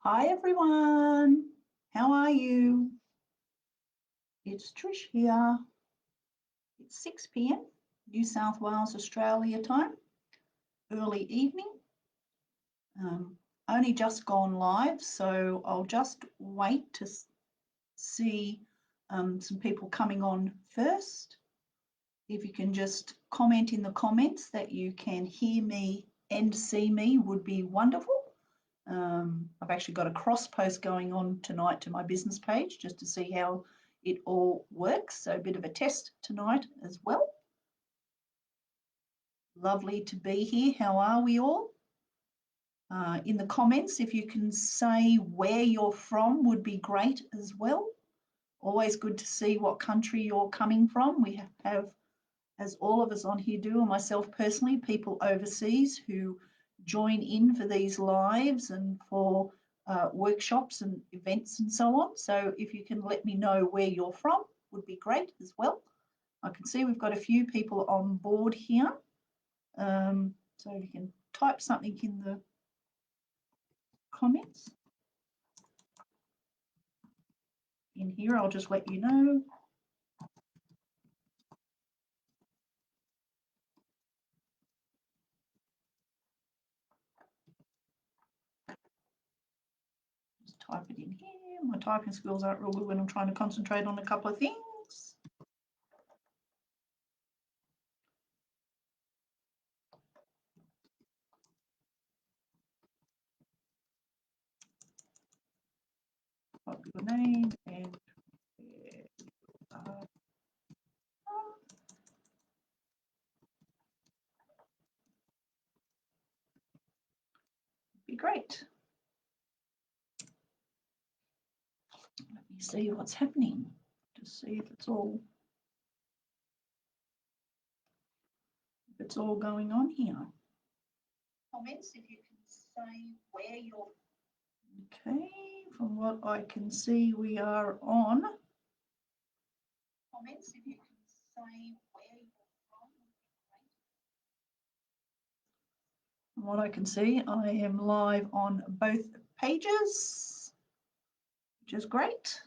Hi everyone, how are you? It's Trish here. It's 6 p.m. New South Wales, Australia time, early evening. Only just gone live, so I'll just wait to see some people coming on first. If you can just comment in the comments that you can hear me and see me would be wonderful. I've actually got a cross post going on tonight to my business page just to see how it all works. So a bit of a test tonight as well. Lovely to be here. How are we all? In the comments, if you can say where you're from would be great as well. Always good to see what country you're coming from. We have, as all of us on here do, and myself personally, people overseas who join in for these lives and for workshops and events and so on. So if you can let me know where you're from, would be great as well. I can see we've got a few people on board here. So if you can type something in the comments. In here, I'll just let you know. Just type it in here. My typing skills aren't real good when I'm trying to concentrate on a couple of things. Type your name and be great. Let me see what's happening to see if it's all going on here. Comments if you can say where you're. Okay, from what I can see, we are on. Comments if you can say where you're from. From what I can see, I am live on both pages, which is great.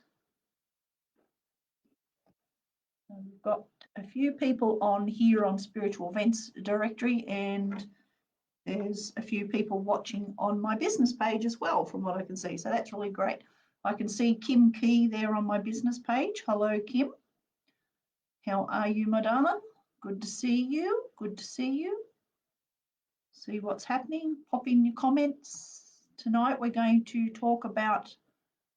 And we've got a few people on here on Spiritual Events Directory, and there's a few people watching on my business page as well, from what I can see. So that's really great. I can see Kim Key there on my business page. Hello, Kim. How are you, my darling? Good to see you. Good to see you. See what's happening. Pop in your comments. Tonight we're going to talk about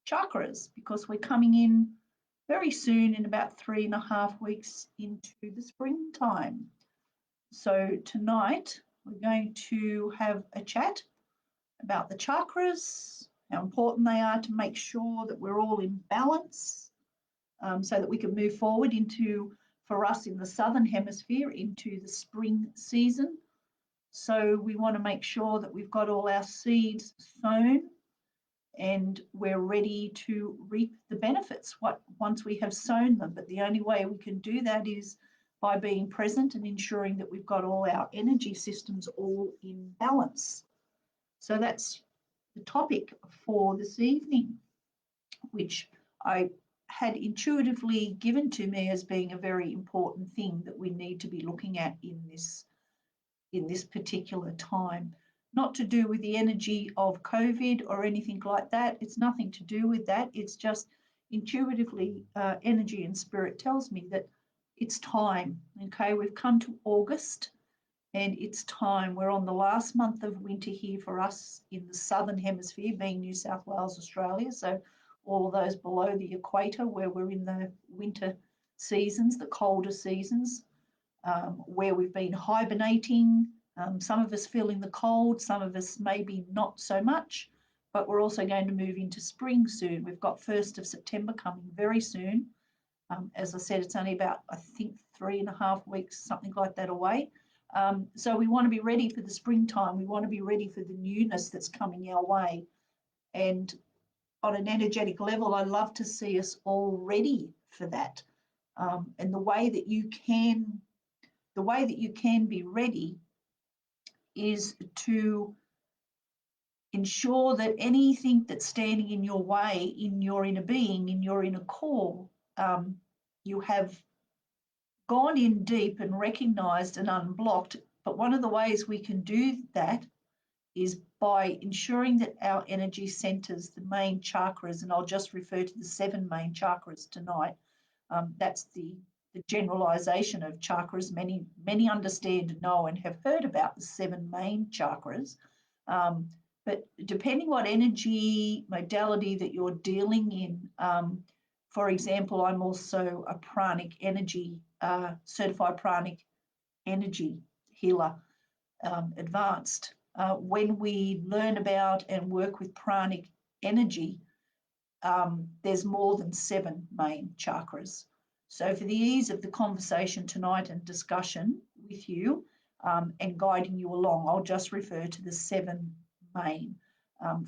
chakras because we're coming in very soon, in about 3.5 weeks into the springtime. So tonight we're going to have a chat about the chakras, how important they are to make sure that we're all in balance, so that we can move forward into, for us in the southern hemisphere, into the spring season. So we want to make sure that we've got all our seeds sown and we're ready to reap the benefits once we have sown them. But the only way we can do that is by being present and ensuring that we've got all our energy systems all in balance. So that's the topic for this evening, which I had intuitively given to me as being a very important thing that we need to be looking at in this particular time. Not to do with the energy of COVID or anything like that. It's nothing to do with that. It's just intuitively energy and spirit tells me that it's time. Okay, we've come to August and it's time. We're on the last month of winter here for us in the southern hemisphere, being New South Wales, Australia. So all of those below the equator where we're in the winter seasons, the colder seasons, where we've been hibernating. Some of us feeling the cold, some of us maybe not so much, but we're also going to move into spring soon. We've got 1st of September coming very soon. As I said, it's only about, I think, 3.5 weeks, something like that away. So we want to be ready for the springtime. We want to be ready for the newness that's coming our way. And on an energetic level, I love to see us all ready for that. And the way that you can be ready is to ensure that anything that's standing in your way, in your inner being, in your inner core, you have gone in deep and recognized and unblocked. But one of the ways we can do that is by ensuring that our energy centers, the main chakras, and I'll just refer to the 7 main chakras tonight. That's the generalization of chakras. Many understand, know, and have heard about the 7 main chakras. But depending what energy modality that you're dealing in, for example, I'm also a pranic energy, certified pranic energy healer, advanced. When we learn about and work with pranic energy, there's more than 7 main chakras. So for the ease of the conversation tonight and discussion with you and guiding you along, I'll just refer to the 7 main.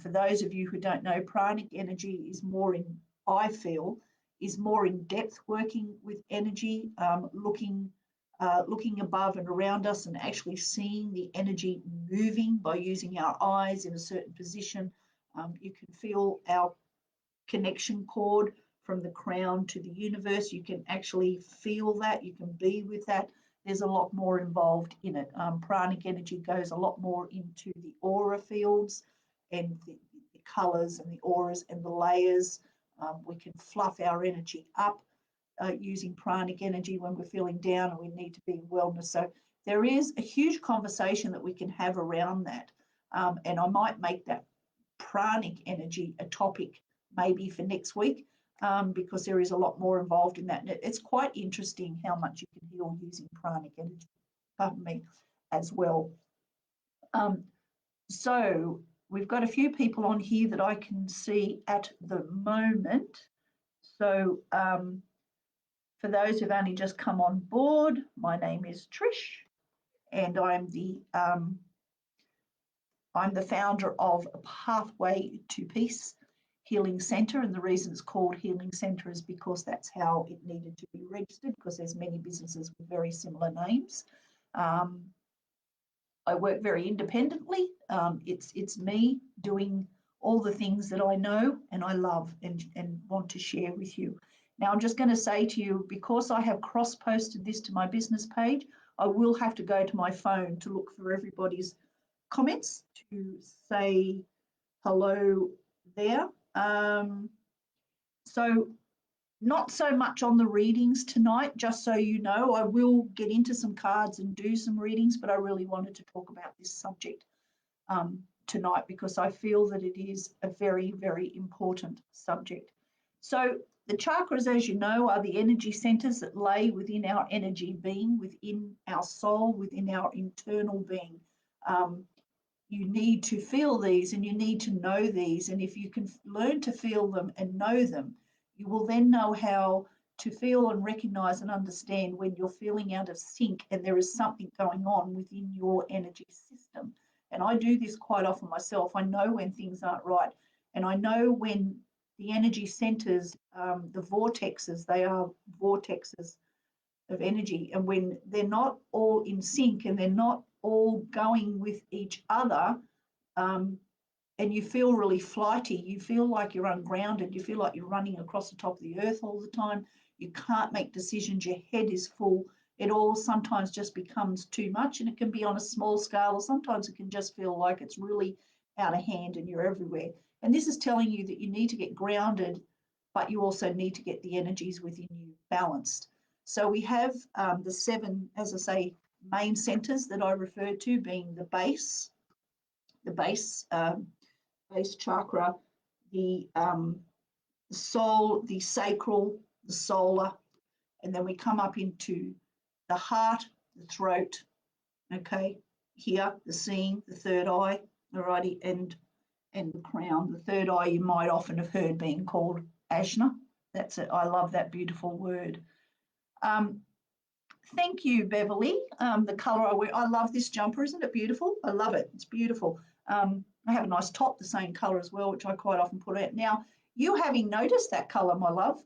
For those of you who don't know, pranic energy is more in, I feel, is more in depth working with energy, looking above and around us and actually seeing the energy moving by using our eyes in a certain position. You can feel our connection cord from the crown to the universe. You can actually feel that. You can be with that. There's a lot more involved in it. Pranic energy goes a lot more into the aura fields and the colours and the auras and the layers. We can fluff our energy up using pranic energy when we're feeling down and we need to be in wellness. So there is a huge conversation that we can have around that. And I might make that pranic energy a topic maybe for next week because there is a lot more involved in that. And it's quite interesting how much you can heal using pranic energy, pardon me, as well. So we've got a few people on here that I can see at the moment. So for those who've only just come on board, my name is Trish, and I'm the founder of Pathway to Peace Healing Centre, and the reason it's called Healing Centre is because that's how it needed to be registered, because there's many businesses with very similar names. I work very independently. It's me doing all the things that I know and I love and want to share with you. Now, I'm just going to say to you, because I have cross-posted this to my business page, I will have to go to my phone to look for everybody's comments to say hello there. So not so much on the readings tonight, just so you know. I will get into some cards and do some readings, but I really wanted to talk about this subject tonight because I feel that it is a very, very important subject. So the chakras, as you know, are the energy centers that lay within our energy being, within our soul, within our internal being. You need to feel these and you need to know these. And if you can learn to feel them and know them, you will then know how to feel and recognize and understand when you're feeling out of sync and there is something going on within your energy system. And I do this quite often myself. I know when things aren't right. And I know when the energy centers, the vortexes, they are vortexes of energy. And when they're not all in sync and they're not all going with each other, and you feel really flighty, you feel like you're ungrounded, you feel like you're running across the top of the earth all the time, you can't make decisions, your head is full, it all sometimes just becomes too much, and it can be on a small scale, or sometimes it can just feel like it's really out of hand and you're everywhere. And this is telling you that you need to get grounded, but you also need to get the energies within you balanced. So we have the 7, as I say, main centers that I referred to being the base chakra, the soul, the sacral, the solar, and then we come up into the heart, the throat, okay, here, the seeing, the third eye, alrighty, and the crown. The third eye you might often have heard being called Ajna. That's it. I love that beautiful word. Thank you, Beverly. The colour I wear, I love this jumper. Isn't it beautiful? I love it. It's beautiful. I have a nice top, the same colour as well, which I quite often put out. Now, you having noticed that colour, my love,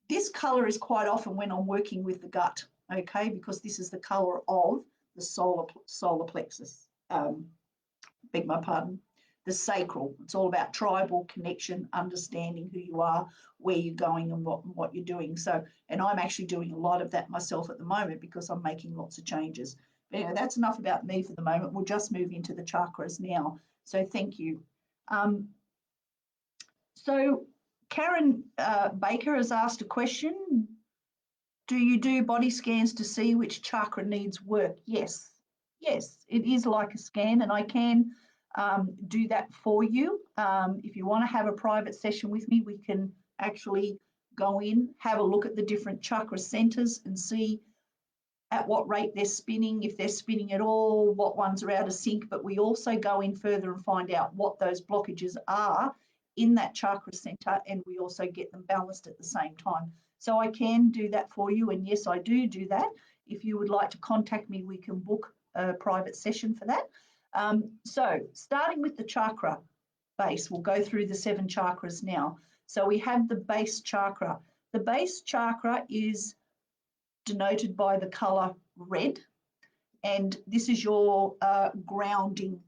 this colour is quite often when I'm working with the gut, okay, because this is the colour of the solar plexus. Beg my pardon. the sacral. It's all about tribal connection, understanding who you are, where you're going, and what you're doing. So, and I'm actually doing a lot of that myself at the moment because I'm making lots of changes. But anyway, that's enough about me for the moment. We'll just move into the chakras now. So thank you. So Karen Baker has asked a question. Do you do body scans to see which chakra needs work? Yes. Yes, it is like a scan, and I can do that for you. If you want to have a private session with me, we can actually go in, have a look at the different chakra centers and see at what rate they're spinning, if they're spinning at all, what ones are out of sync. But we also go in further and find out what those blockages are in that chakra center, and we also get them balanced at the same time. So I can do that for you, and yes, I do that. If you would like to contact me, we can book a private session for that. So starting with the chakra base, we'll go through the 7 chakras now. So we have the base chakra. The base chakra is denoted by the color red, and this is your grounding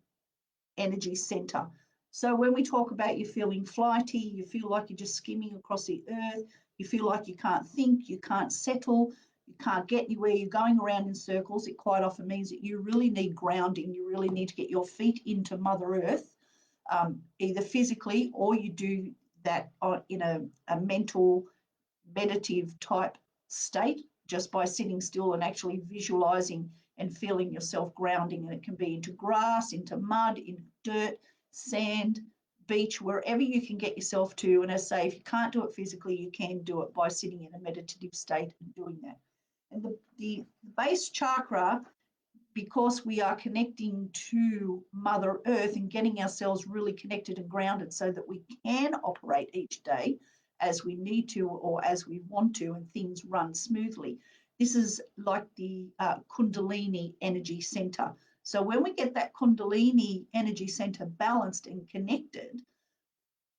energy center. So when we talk about you feeling flighty, you feel like you're just skimming across the earth, you feel like you can't think, you can't settle, you can't get anywhere, you're going around in circles, it quite often means that you really need grounding. You really need to get your feet into Mother Earth, either physically, or you do that in a mental, meditative type state, just by sitting still and actually visualizing and feeling yourself grounding. And it can be into grass, into mud, into dirt, sand, beach, wherever you can get yourself to. And as I say, if you can't do it physically, you can do it by sitting in a meditative state and doing that. And the base chakra, because we are connecting to Mother Earth and getting ourselves really connected and grounded so that we can operate each day as we need to or as we want to, and things run smoothly. This is like the Kundalini energy center. So when we get that Kundalini energy center balanced and connected,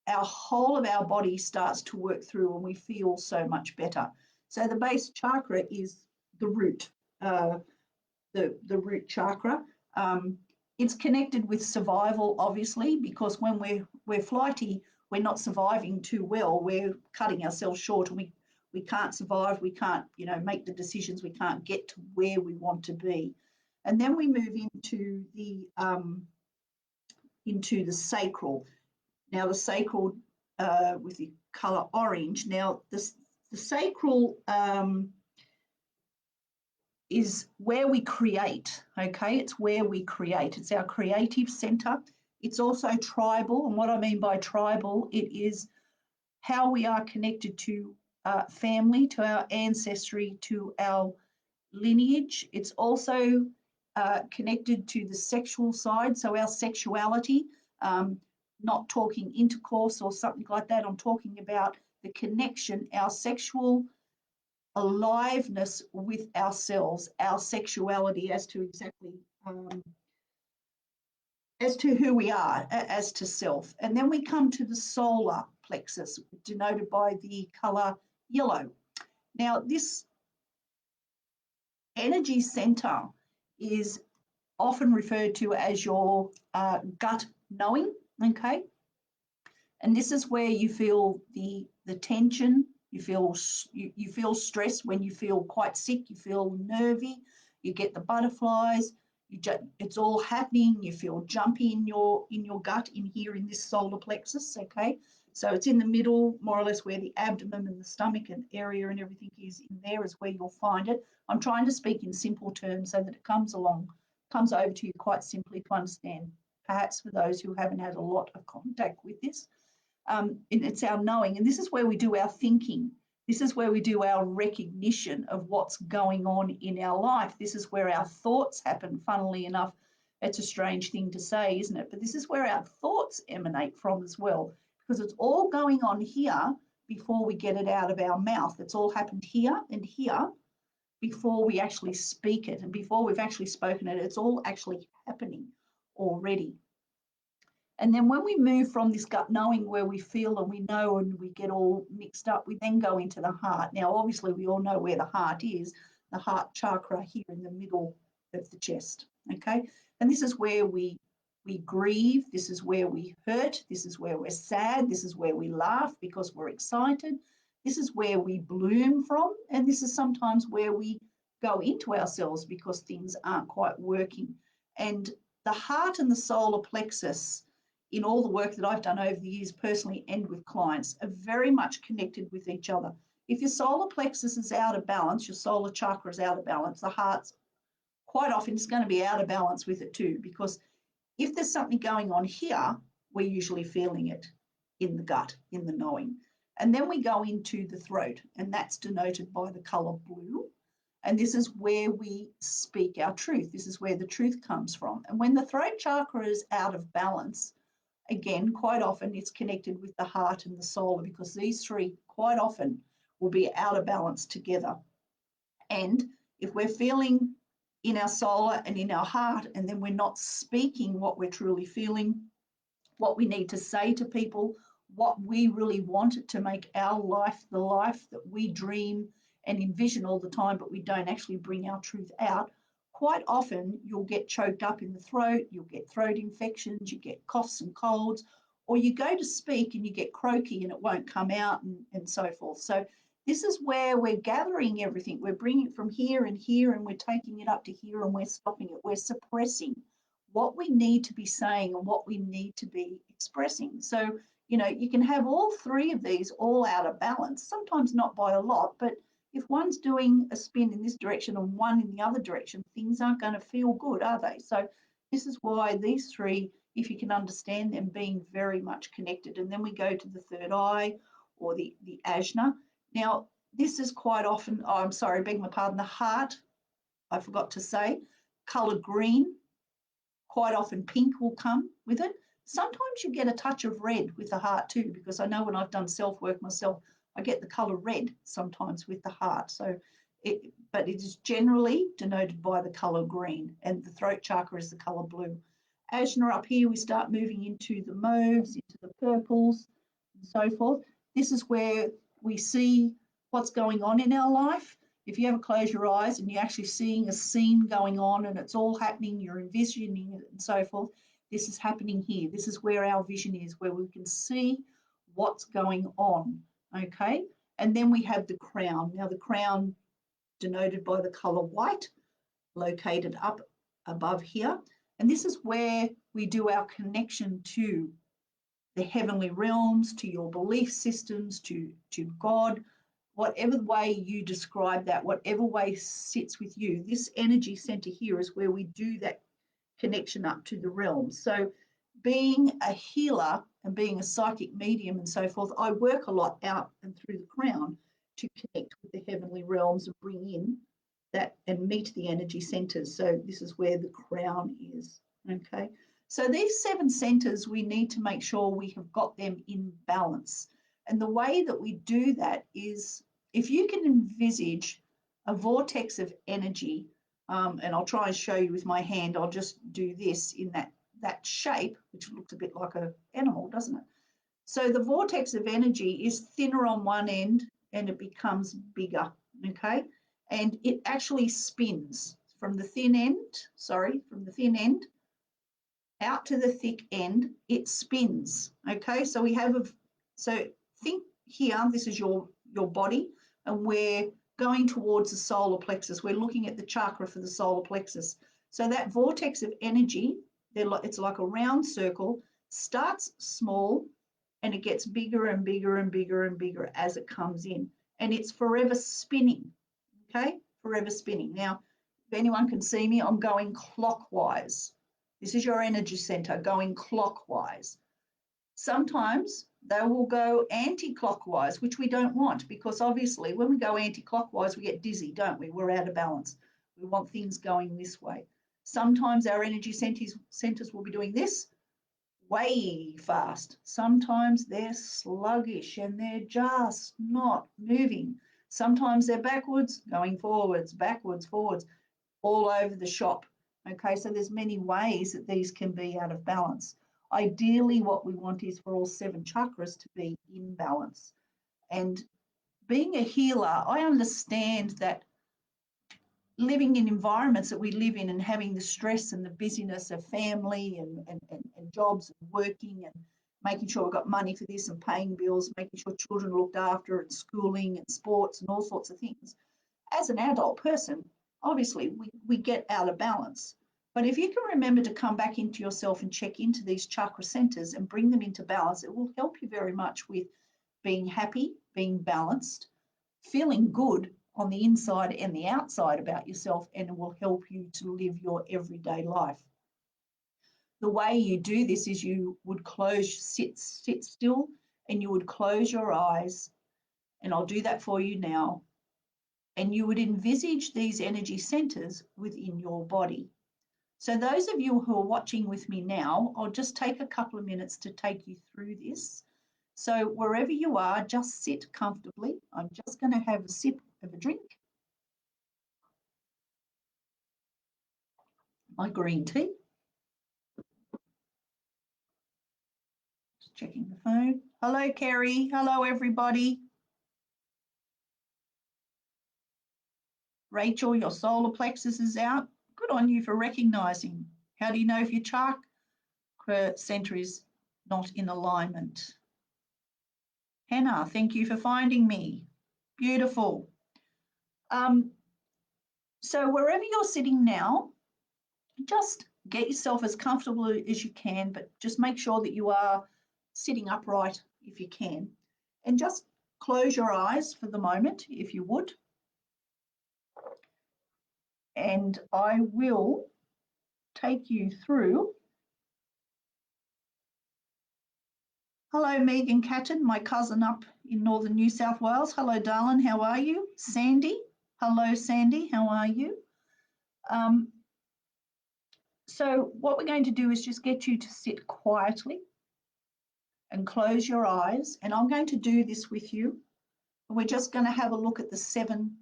our whole of our body starts to work through and we feel so much better. So the base chakra is the root, the root chakra. It's connected with survival, obviously, because when we're flighty, we're not surviving too well. We're cutting ourselves short, and we can't survive. We can't, make the decisions. We can't get to where we want to be. And then we move into the sacral. Now the sacral with the color orange. Now the sacral is where we create, okay? It's where we create. It's our creative center. It's also tribal, and what I mean by tribal, it is how we are connected to family, to our ancestry, to our lineage. It's also connected to the sexual side, so our sexuality, not talking intercourse or something like that. I'm talking about the connection, our sexual aliveness with ourselves, our sexuality as to exactly as to who we are, as to self. And then we come to the solar plexus, denoted by the color yellow. Now, this energy center is often referred to as your gut knowing, okay? And this is where you feel the tension, you feel stress when you feel quite sick, you feel nervy, you get the butterflies, it's all happening, you feel jumpy in your gut in here in this solar plexus, okay? So it's in the middle, more or less where the abdomen and the stomach and area and everything is. In there is where you'll find it. I'm trying to speak in simple terms so that it comes over to you quite simply to understand, perhaps for those who haven't had a lot of contact with this. It's our knowing, and this is where we do our thinking. This is where we do our recognition of what's going on in our life. This is where our thoughts happen, funnily enough. It's a strange thing to say, isn't it? But this is where our thoughts emanate from as well, because it's all going on here before we get it out of our mouth. It's all happened here and here before we actually speak it, and before we've actually spoken it, it's all actually happening already. And then when we move from this gut knowing where we feel and we know and we get all mixed up, we then go into the heart. Now, obviously, we all know where the heart is, the heart chakra here in the middle of the chest, okay? And this is where we we grieve, this is where we hurt, this is where we're sad, this is where we laugh because we're excited, this is where we bloom from, and this is sometimes where we go into ourselves because things aren't quite working. And the heart and the solar plexus, in all the work that I've done over the years personally and with clients, are very much connected with each other. If your solar plexus is out of balance, your solar chakra is out of balance, the heart's quite often is going to be out of balance with it too, because if there's something going on here, we're usually feeling it in the gut, in the knowing. And then we go into the throat, and that's denoted by the colour blue. And this is where we speak our truth. This is where the truth comes from. And when the throat chakra is out of balance, again, quite often it's connected with the heart and the solar, because these three quite often will be out of balance together. And if we're feeling in our solar and in our heart, and then we're not speaking what we're truly feeling, what we need to say to people, what we really want to make our life the life that we dream and envision all the time, but we don't actually bring our truth out, quite often you'll get choked up in the throat, you'll get throat infections, you get coughs and colds, or you go to speak and you get croaky and it won't come out, and so forth. So this is where we're gathering everything. We're bringing it from here and here, and we're taking it up to here, and we're stopping it. We're suppressing what we need to be saying and what we need to be expressing. So, you know, you can have all three of these all out of balance, sometimes not by a lot, but if one's doing a spin in this direction and one in the other direction, things aren't going to feel good, are they? So this is why these three, if you can understand them, being very much connected. And then we go to the third eye, or the ajna. Now, this is quite often, oh, I'm sorry, beg my pardon, the heart, I forgot to say, colour green. Quite often pink will come with it. Sometimes you get a touch of red with the heart too, because I know when I've done self-work myself, I get the colour red sometimes with the heart. So, but it is generally denoted by the colour green, and the throat chakra is the colour blue. Ajna up here, we start moving into the mauves, into the purples, and so forth. This is where we see what's going on in our life. If you ever close your eyes and you're actually seeing a scene going on and it's all happening, you're envisioning it and so forth, this is happening here. This is where our vision is, where we can see what's going on, okay? And then we have the crown. Now, the crown denoted by the colour white, located up above here. And this is where we do our connection to the heavenly realms, to your belief systems, to God, whatever way you describe that, whatever way sits with you. This energy center here is where we do that connection up to the realms. So being a healer and being a psychic medium and so forth, I work a lot out and through the crown to connect with the heavenly realms and bring in that and meet the energy centers. So this is where the crown is, okay? So these 7 centers, we need to make sure we have got them in balance. And the way that we do that is, if you can envisage a vortex of energy, and I'll try and show you with my hand, I'll just do this in that shape, which looks a bit like an animal, doesn't it? So the vortex of energy is thinner on one end and it becomes bigger, okay? And it actually spins from the thin end, out to the thick end, it spins, okay? So we have so think here, this is your body, and we're going towards the solar plexus. We're looking at the chakra for the solar plexus. So that vortex of energy, it's like a round circle, starts small and it gets bigger and bigger and bigger and bigger as it comes in. And it's forever spinning, okay? Forever spinning. Now, if anyone can see me, I'm going clockwise. This is your energy center going clockwise. Sometimes they will go anti-clockwise, which we don't want, because obviously when we go anti-clockwise, we get dizzy, don't we? We're out of balance. We want things going this way. Sometimes our energy centers will be doing this way fast. Sometimes they're sluggish and they're just not moving. Sometimes they're backwards, going forwards, backwards, forwards, all over the shop. Okay, so there's many ways that these can be out of balance. Ideally, what we want is for all 7 chakras to be in balance. And being a healer, I understand that living in environments that we live in and having the stress and the busyness of family and jobs and working and making sure we've got money for this and paying bills, making sure children are looked after and schooling and sports and all sorts of things. As an adult person, obviously we get out of balance. But if you can remember to come back into yourself and check into these chakra centers and bring them into balance, it will help you very much with being happy, being balanced, feeling good on the inside and the outside about yourself, and it will help you to live your everyday life. The way you do this is you would sit still, and you would close your eyes, and I'll do that for you now, and you would envisage these energy centers within your body. So those of you who are watching with me now, I'll just take a couple of minutes to take you through this. So wherever you are, just sit comfortably. I'm just going to have a sip of a drink. My green tea. Just checking the phone. Hello, Kerry. Hello, everybody. Rachel, your solar plexus is out. Good on you for recognising. How do you know if your chakra centre is not in alignment? Hannah, thank you for finding me. Beautiful. So wherever you're sitting now, just get yourself as comfortable as you can, but just make sure that you are sitting upright if you can. And just close your eyes for the moment, if you would. And I will take you through. Hello, Megan Catton, my cousin up in northern New South Wales. Hello, darling, how are you? Sandy, hello, Sandy, how are you? So what we're going to do is just get you to sit quietly and close your eyes. And I'm going to do this with you. We're just going to have a look at the 7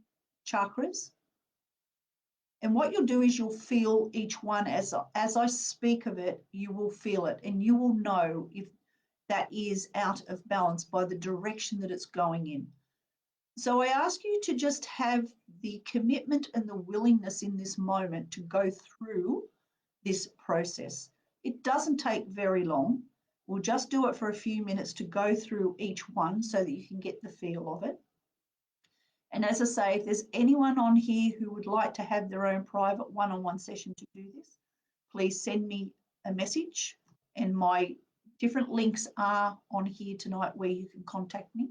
chakras. And what you'll do is you'll feel each one as I speak of it, you will feel it, and you will know if that is out of balance by the direction that it's going in. So I ask you to just have the commitment and the willingness in this moment to go through this process. It doesn't take very long. We'll just do it for a few minutes to go through each one so that you can get the feel of it. And as I say, if there's anyone on here who would like to have their own private one-on-one session to do this, please send me a message, and my different links are on here tonight where you can contact me.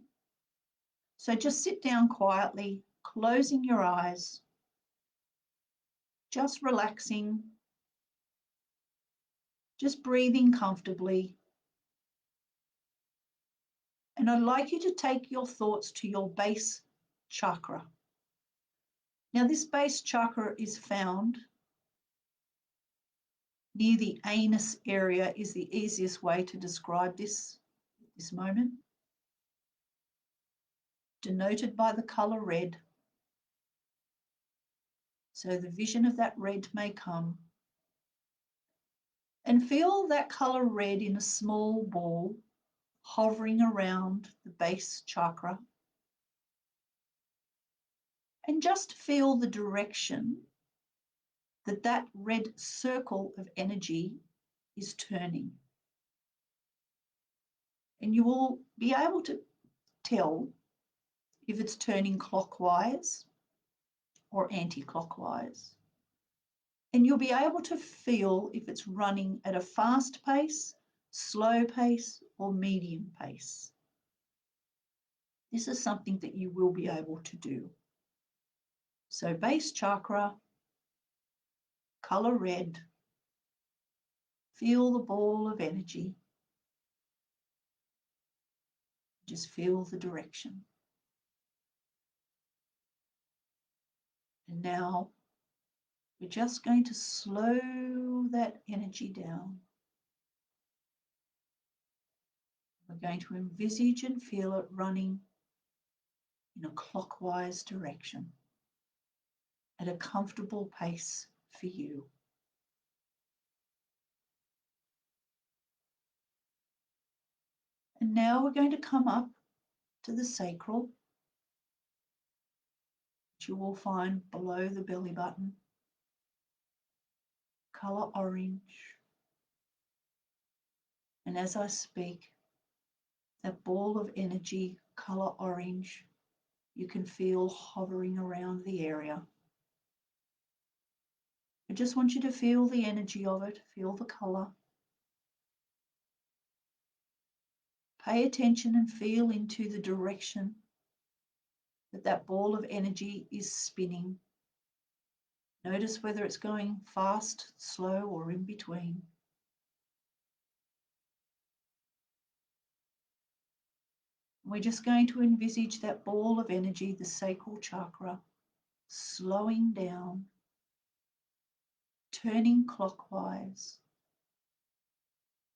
So just sit down quietly, closing your eyes, just relaxing, just breathing comfortably. And I'd like you to take your thoughts to your base chakra. Now, this base chakra is found near the anus area, is the easiest way to describe this moment, denoted by the colour red. So the vision of that red may come. And feel that colour red in a small ball hovering around the base chakra. And just feel the direction that that red circle of energy is turning. And you will be able to tell if it's turning clockwise or anti-clockwise. And you'll be able to feel if it's running at a fast pace, slow pace, or medium pace. This is something that you will be able to do. So base chakra, colour red, feel the ball of energy. Just feel the direction. And now we're just going to slow that energy down. We're going to envisage and feel it running in a clockwise direction at a comfortable pace for you. And now we're going to come up to the sacral, which you will find below the belly button, colour orange. And as I speak, that ball of energy, colour orange, you can feel hovering around the area. I just want you to feel the energy of it, feel the colour. Pay attention and feel into the direction that that ball of energy is spinning. Notice whether it's going fast, slow, or in between. We're just going to envisage that ball of energy, the sacral chakra, slowing down, turning clockwise,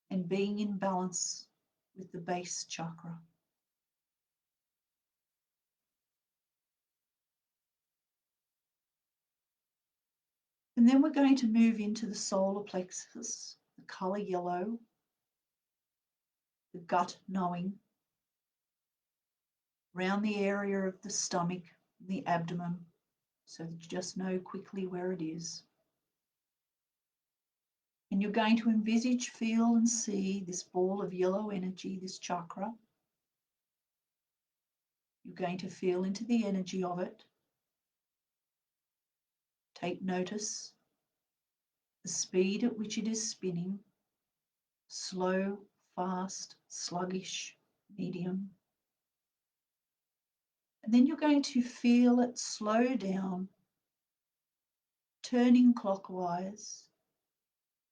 and being in balance with the base chakra. And then we're going to move into the solar plexus, the colour yellow, the gut knowing, around the area of the stomach, the abdomen, so that you just know quickly where it is. And you're going to envisage, feel and see this ball of yellow energy, this chakra. You're going to feel into the energy of it. Take notice, the speed at which it is spinning, slow, fast, sluggish, medium. And then you're going to feel it slow down, turning clockwise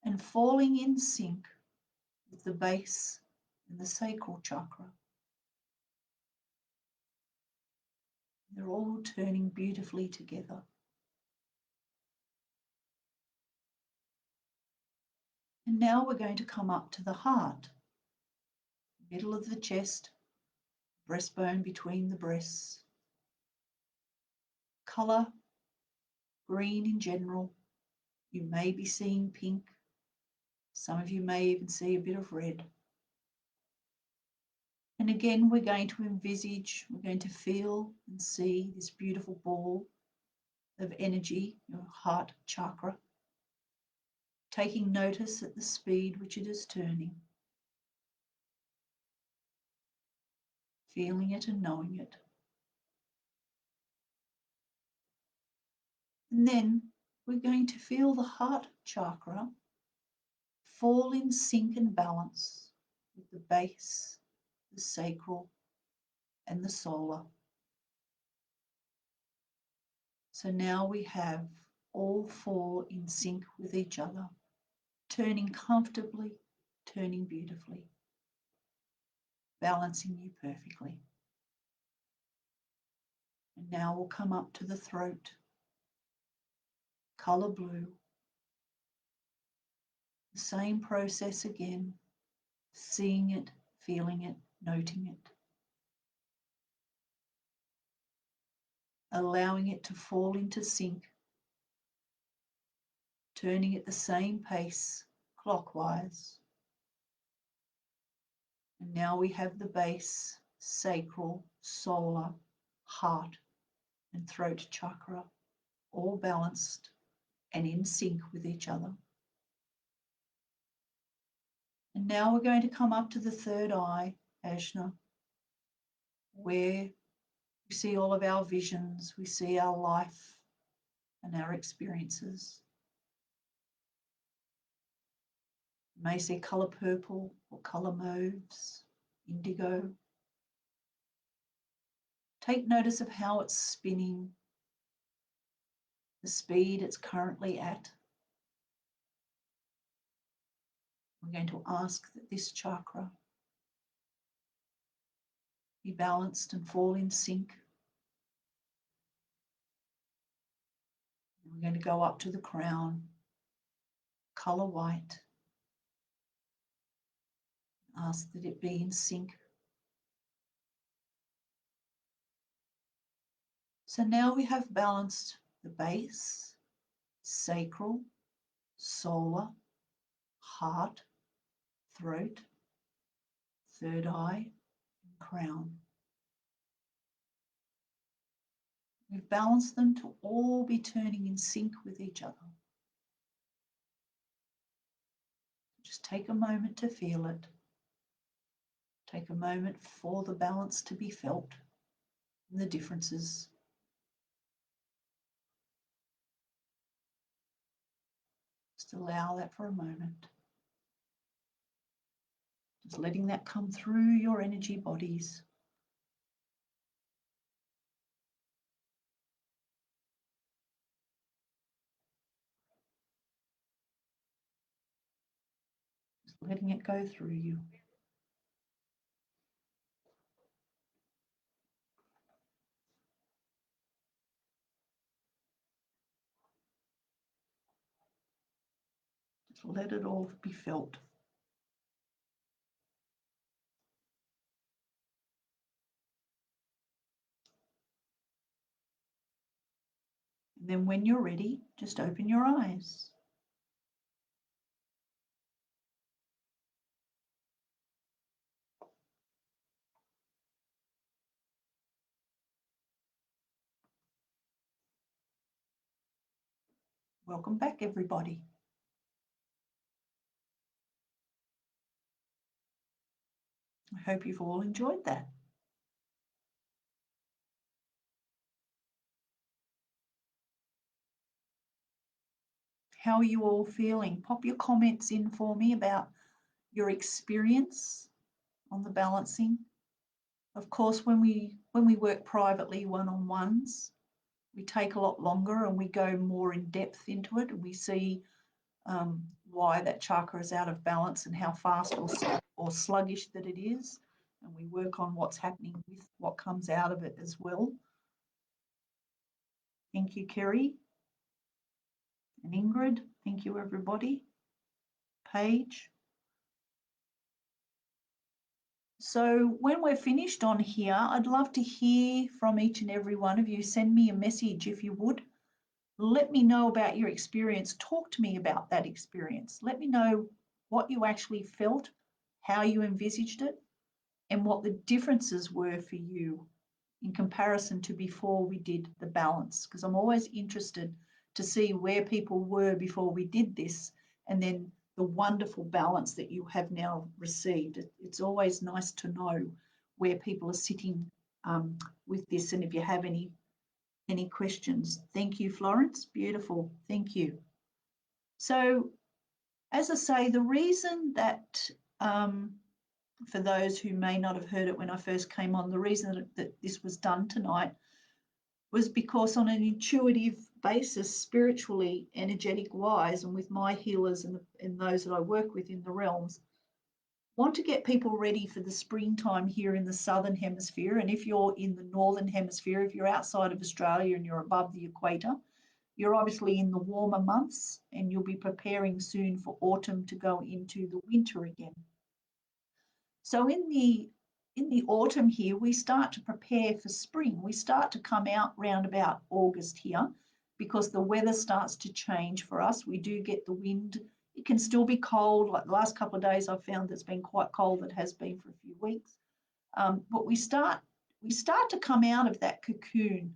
and falling in sync with the base and the sacral chakra. They're all turning beautifully together. And now we're going to come up to the heart, middle of the chest, breastbone between the breasts. Colour, green in general. You may be seeing pink. Some of you may even see a bit of red. And again, we're going to envisage, we're going to feel and see this beautiful ball of energy, your heart chakra, taking notice at the speed which it is turning, feeling it and knowing it. And then we're going to feel the heart chakra fall in sync and balance with the base, the sacral, and the solar. So now we have all four in sync with each other, turning comfortably, turning beautifully, balancing you perfectly. And now we'll come up to the throat, colour blue. The same process again, seeing it, feeling it, noting it. Allowing it to fall into sync, turning at the same pace, clockwise. And now we have the base, sacral, solar, heart, and throat chakra, all balanced and in sync with each other. And now we're going to come up to the third eye, Ajna, where we see all of our visions, we see our life and our experiences. You may see colour purple or colour mauves, indigo. Take notice of how it's spinning, the speed it's currently at. We're going to ask that this chakra be balanced and fall in sync. And we're going to go up to the crown, colour white. Ask that it be in sync. So now we have balanced the base, sacral, solar, heart, throat, third eye, and crown. We've balanced them to all be turning in sync with each other. Just take a moment to feel it. Take a moment for the balance to be felt and the differences. Just allow that for a moment. Just letting that come through your energy bodies. Just letting it go through you. Just let it all be felt. And then when you're ready, just open your eyes. Welcome back, everybody. I hope you've all enjoyed that. How are you all feeling? Pop your comments in for me about your experience on the balancing. Of course, when we work privately one-on-ones, we take a lot longer and we go more in depth into it, and we see why that chakra is out of balance and how fast or sluggish that it is, and we work on what's happening with what comes out of it as well. Thank you, Kerry and Ingrid. Thank you, everybody. Paige. So when we're finished on here, I'd love to hear from each and every one of you. Send me a message if you would. Let me know about your experience. Talk to me about that experience. Let me know what you actually felt, how you envisaged it, and what the differences were for you in comparison to before we did the balance. Because I'm always interested to see where people were before we did this, and then the wonderful balance that you have now received. It's always nice to know where people are sitting with this, and if you have any questions. Thank you, Florence. Beautiful. Thank you. So, as I say, the reason that, for those who may not have heard it when I first came on, the reason that this was done tonight was because on an intuitive basis, spiritually, energetic wise, and with my healers and those that I work with in the realms, want to get people ready for the springtime here in the southern hemisphere. And if you're in the northern hemisphere, if you're outside of Australia and you're above the equator, you're obviously in the warmer months, and you'll be preparing soon for autumn to go into the winter again. So in the autumn here, we start to prepare for spring. We start to come out round about August here, because the weather starts to change for us. We do get the wind. It can still be cold. Like the last couple of days, I've found it's been quite cold. It has been for a few weeks. But we start to come out of that cocoon.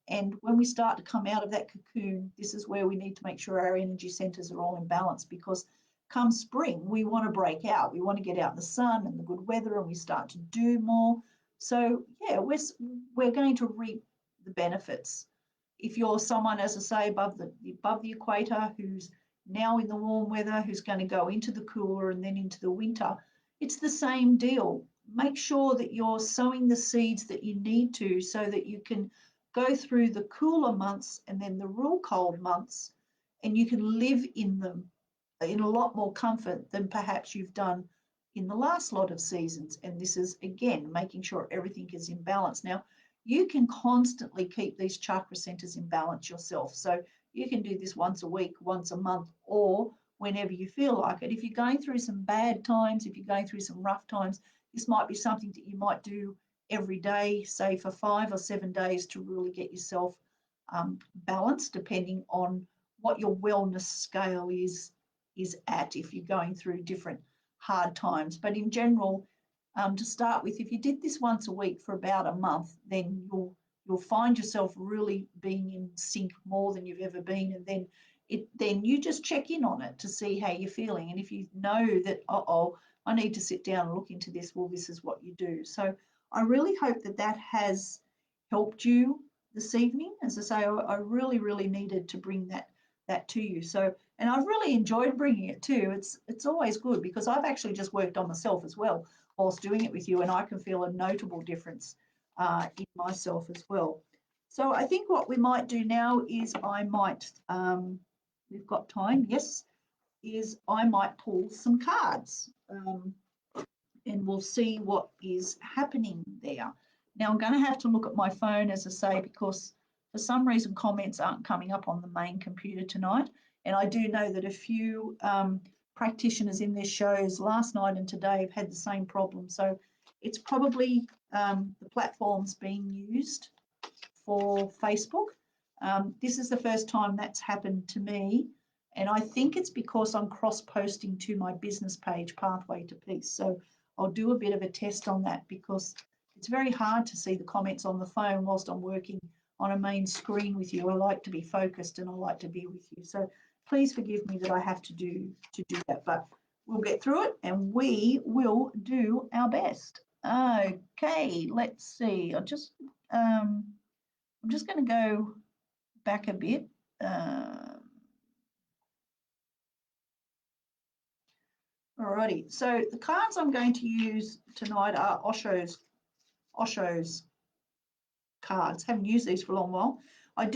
And when we start to come out of that cocoon, this is where we need to make sure our energy centers are all in balance, because come spring, we want to break out. We want to get out in the sun and the good weather, and we start to do more. So yeah, we're going to reap the benefits. If you're someone, as I say, above the equator, who's now in the warm weather, who's going to go into the cooler and then into the winter, it's the same deal. Make sure that you're sowing the seeds that you need to, so that you can go through the cooler months and then the real cold months, and you can live in them in a lot more comfort than perhaps you've done in the last lot of seasons. And this is, again, making sure everything is in balance. Now, you can constantly keep these chakra centers in balance yourself. So you can do this once a week, once a month, or whenever you feel like it. If you're going through some bad times, if you're going through some rough times, this might be something that you might do every day, say for 5 or 7 days, to really get yourself balanced, depending on what your wellness scale is at, if you're going through different hard times. But in general, to start with, if you did this once a week for about a month, then you'll find yourself really being in sync more than you've ever been. And then you just check in on it to see how you're feeling. And if you know that, I need to sit down and look into this, well, this is what you do. So I really hope that that has helped you this evening. As I say, I really, really needed to bring that to you. So, and I've really enjoyed bringing it too. It's always good because I've actually just worked on myself as well whilst doing it with you, and I can feel a notable difference in myself as well. So I think what we might do now is I might, we've got time, yes, is I might pull some cards and we'll see what is happening there. Now I'm going to have to look at my phone, as I say, because for some reason comments aren't coming up on the main computer tonight. And I do know that a few practitioners in their shows last night and today have had the same problem. So it's probably the platforms being used for Facebook. This is the first time that's happened to me. And I think it's because I'm cross-posting to my business page, Pathway to Peace. So I'll do a bit of a test on that because it's very hard to see the comments on the phone whilst I'm working on a main screen with you. I like to be focused and I like to be with you. So please forgive me that I have to do that, but we'll get through it and we will do our best. Okay, let's see. I'm just going to go back a bit. Alrighty, so the cards I'm going to use tonight are Osho's cards. Haven't used these for a long while. I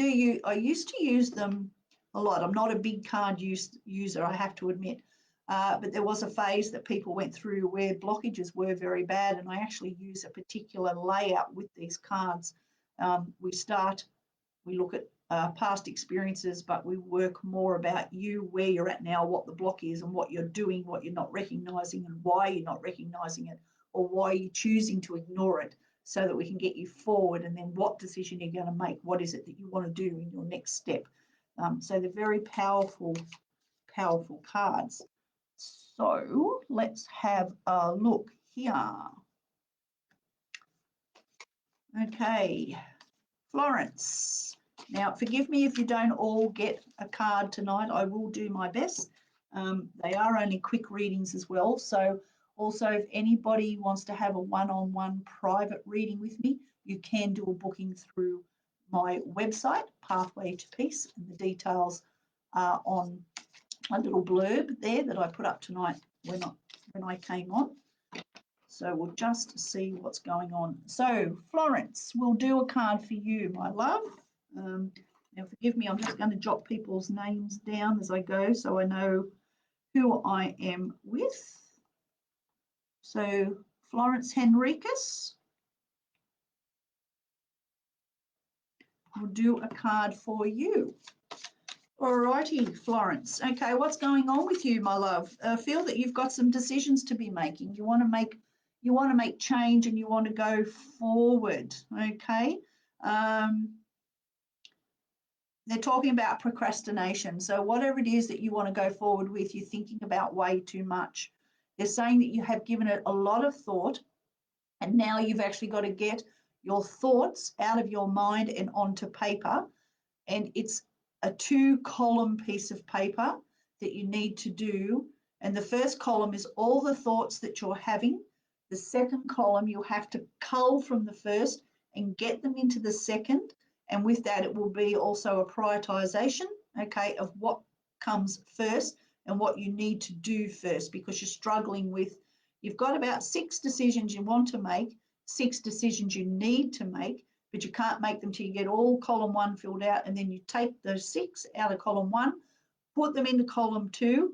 used to use them a lot. I'm not a big card user, I have to admit. But there was a phase that people went through where blockages were very bad, and I actually use a particular layout with these cards. We look at past experiences, but we work more about you, where you're at now, what the block is and what you're doing, what you're not recognising and why you're not recognising it or why you're choosing to ignore it, so that we can get you forward, and then what decision you're going to make, what is it that you want to do in your next step. So they're very powerful cards. So let's have a look here. Okay, Florence. Now, forgive me if you don't all get a card tonight. I will do my best. They are only quick readings as well. So also, if anybody wants to have a one-on-one private reading with me, you can do a booking through my website, Pathway to Peace, and the details are on a little blurb there that I put up tonight when I came on. So we'll just see what's going on. So Florence, we'll do a card for you, my love. Now forgive me, I'm just going to jot people's names down as I go so I know who I am with. So Florence Henricus. We'll do a card for you. Alrighty, Florence. Okay, what's going on with you, my love? I feel that you've got some decisions to be making. You want to make change and you want to go forward. Okay. They're talking about procrastination. So whatever it is that you want to go forward with, you're thinking about way too much. They're saying that you have given it a lot of thought, and now you've actually got to get your thoughts out of your mind and onto paper. And it's a 2-column piece of paper that you need to do. And the first column is all the thoughts that you're having. The second column, you'll have to cull from the first and get them into the second. And with that, it will be also a prioritization, okay, of what comes first and what you need to do first, because you're struggling with, you've got about 6 decisions you want to make, 6 decisions you need to make, but you can't make them till you get all column 1 filled out, and then you take those 6 out of column 1, put them into column 2,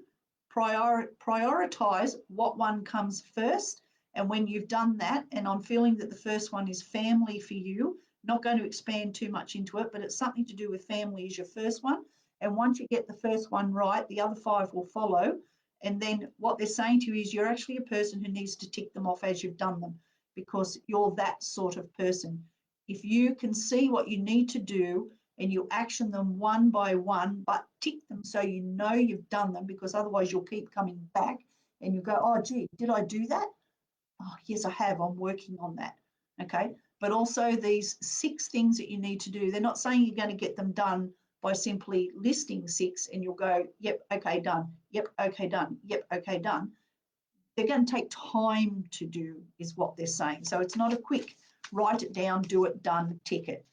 prioritize what one comes first. And when you've done that, and I'm feeling that the first one is family for you, not going to expand too much into it, but it's something to do with family is your first one. And once you get the first one right, the other 5 will follow. And then what they're saying to you is you're actually a person who needs to tick them off as you've done them, because you're that sort of person. If you can see what you need to do and you action them one by one, but tick them so you know you've done them, because otherwise you'll keep coming back and you go, oh, gee, did I do that? Oh, yes, I have. I'm working on that. Okay. but also these 6 things that you need to do. They're not saying you're going to get them done by simply listing 6 and you'll go, yep, okay, done, yep, okay, done, yep, okay, done. They're going to take time to do is what they're saying. So it's not a quick write it down, do it, done, tick it.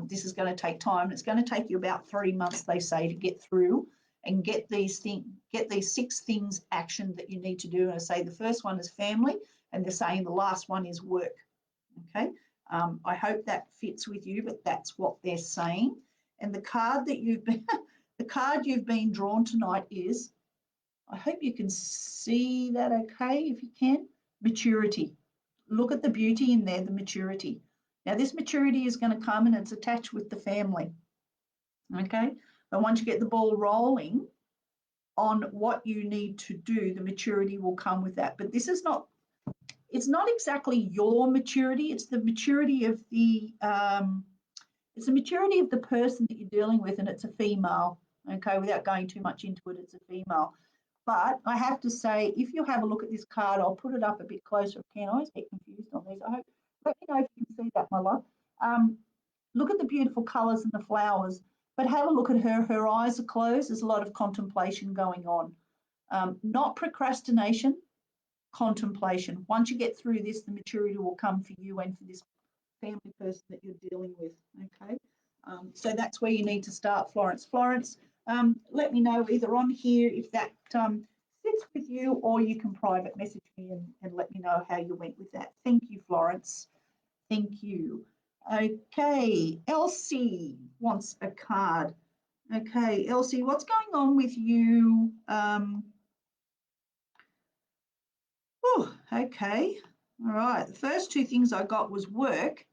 This is going to take time. It's going to take you about 3 months, they say, to get through and get these 6 things action that you need to do. And I say the first one is family, and they're saying the last one is work. Okay, I hope that fits with you, but that's what they're saying. And the card that you've been, the card you've been drawn tonight is, I hope you can see that okay, if you can, maturity. Look at the beauty in there, the maturity. Now this maturity is going to come and it's attached with the family. Okay, but once you get the ball rolling on what you need to do, the maturity will come with that. But this is not, it's not exactly your maturity, it's the maturity of the person that you're dealing with, and it's a female. Okay, without going too much into it, it's a female. But I have to say, if you have a look at this card, I'll put it up a bit closer. I always get confused on these. I hope, let me know if you can see that, my love. Look at the beautiful colours and the flowers, but have a look at her. Her eyes are closed. There's a lot of contemplation going on. Not procrastination, contemplation. Once you get through this, the maturity will come for you and for this family person that you're dealing with. Okay, so that's where you need to start, Florence. Florence, let me know either on here if that sits with you, or you can private message me and let me know how you went with that. Thank you, Florence. Thank you. Okay, Elsie wants a card. Okay, Elsie, what's going on with you? Okay, all right. The first 2 things I got was work,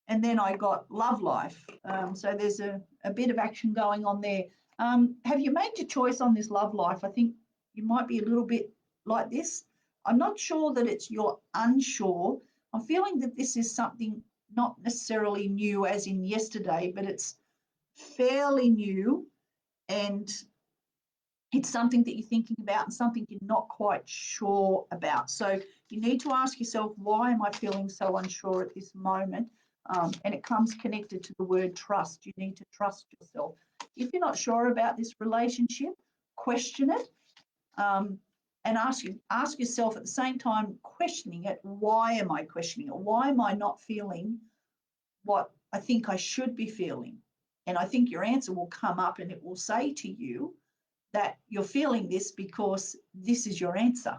and then I got love life. So there's a bit of action going on there. Have you made your choice on this love life? I think you might be a little bit like this. I'm not sure that it's you're unsure. I'm feeling that this is something not necessarily new as in yesterday, but it's fairly new, and it's something that you're thinking about and something you're not quite sure about. So you need to ask yourself, why am I feeling so unsure at this moment? And it comes connected to the word trust. You need to trust yourself. If you're not sure about this relationship, question it, and ask yourself at the same time, questioning it, why am I questioning it? Why am I not feeling what I think I should be feeling? And I think your answer will come up and it will say to you that you're feeling this because this is your answer.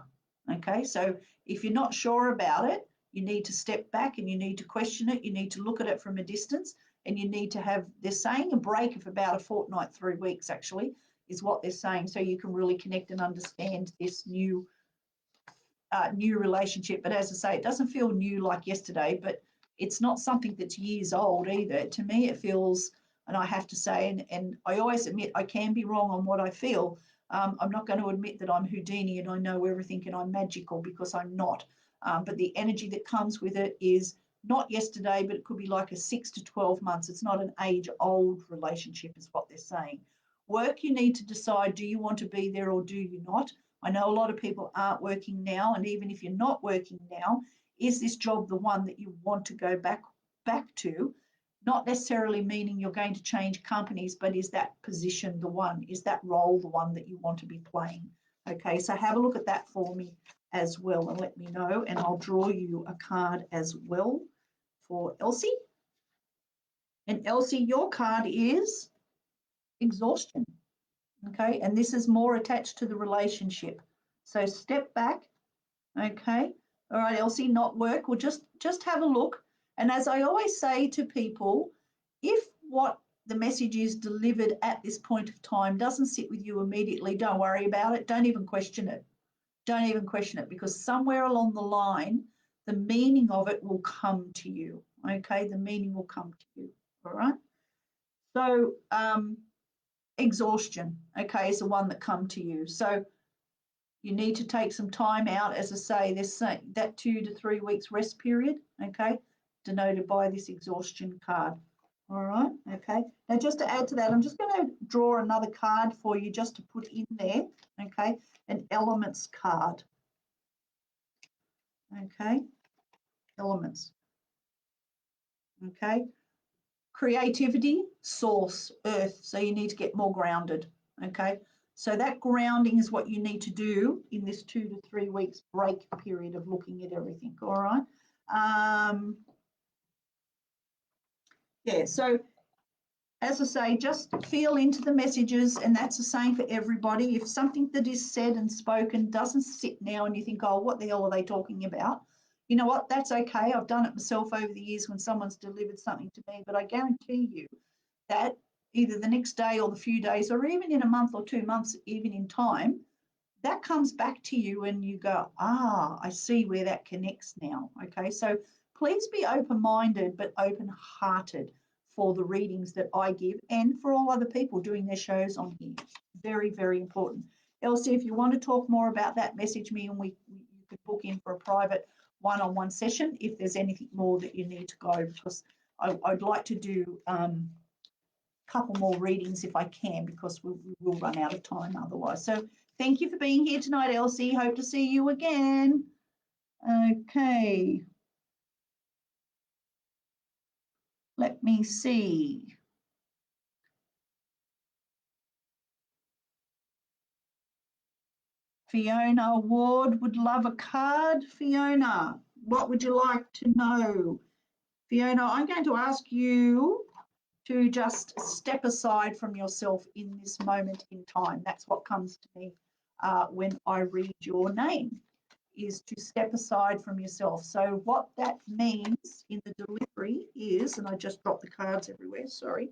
Okay, so if you're not sure about it, you need to step back and you need to question it. You need to look at it from a distance, and you need to have, they're saying a break of about a fortnight, 3 weeks actually, is what they're saying, so you can really connect and understand this new relationship. But as I say, it doesn't feel new like yesterday, but it's not something that's years old either. To me, it feels, and I have to say, and I always admit I can be wrong on what I feel. I'm not going to admit that I'm Houdini and I know everything and I'm magical, because I'm not. But the energy that comes with it is not yesterday, but it could be like a 6 to 12 months. It's not an age-old relationship is what they're saying. Work, you need to decide, do you want to be there or do you not? I know a lot of people aren't working now, and even if you're not working now, is this job the one that you want to go back to? Not necessarily meaning you're going to change companies, but is that position the one? Is that role the one that you want to be playing? Okay, so have a look at that for me as well and let me know, and I'll draw you a card as well for Elsie. And Elsie, your card is exhaustion. Okay, and this is more attached to the relationship. So step back. Okay, all right, Elsie, not work. Well, just have a look. And as I always say to people, if what the message is delivered at this point of time doesn't sit with you immediately, don't worry about it. Don't even question it. Don't even question it, because somewhere along the line, the meaning of it will come to you. Okay, the meaning will come to you. All right. So exhaustion, okay, is the one that come to you. So you need to take some time out. As I say, there's that 2 to 3 weeks rest period, okay, denoted by this exhaustion card. All right, okay. Now, just to add to that, I'm just going to draw another card for you just to put in there, okay, an elements card. Okay, elements. Okay. Creativity, source, earth. So you need to get more grounded. Okay. So that grounding is what you need to do in this 2 to 3 weeks break period of looking at everything. All right. Yeah. So as I say, just feel into the messages, and that's the same for everybody. If something that is said and spoken doesn't sit now and you think, oh, what the hell are they talking about? You know what? That's okay. I've done it myself over the years when someone's delivered something to me, but I guarantee you that either the next day or the few days, or even in a month or 2 months, even in time, that comes back to you and you go, I see where that connects now. Okay, so please be open-minded but open-hearted for the readings that I give and for all other people doing their shows on here. Very, very important. Elsie, if you want to talk more about that, message me and you could book in for a private one-on-one session if there's anything more that you need to go, because I'd like to do couple more readings if I can, because we will run out of time otherwise. So thank you for being here tonight, Elsie. Hope to see you again. Okay. Let me see. Fiona Ward would love a card. Fiona, what would you like to know? Fiona, I'm going to ask you to just step aside from yourself in this moment in time. That's what comes to me when I read your name, is to step aside from yourself. So what that means in the delivery is, and I just dropped the cards everywhere, sorry.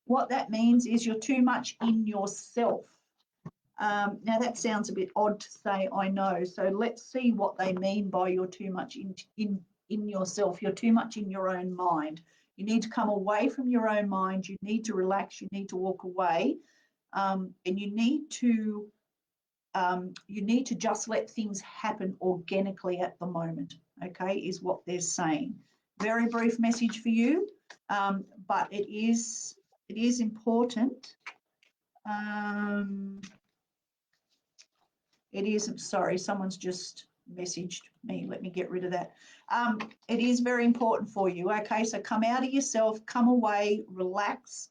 What that means is you're too much in yourself. Now that sounds a bit odd to say, I know. So let's see what they mean by you're too much in yourself. You're too much in your own mind. You need to come away from your own mind. You need to relax. You need to walk away, and you need to just let things happen organically at the moment. Okay, is what they're saying. Very brief message for you, but it is important. It is, sorry, someone's just messaged me. Let me get rid of that. It is very important for you. Okay, so come out of yourself, come away, relax,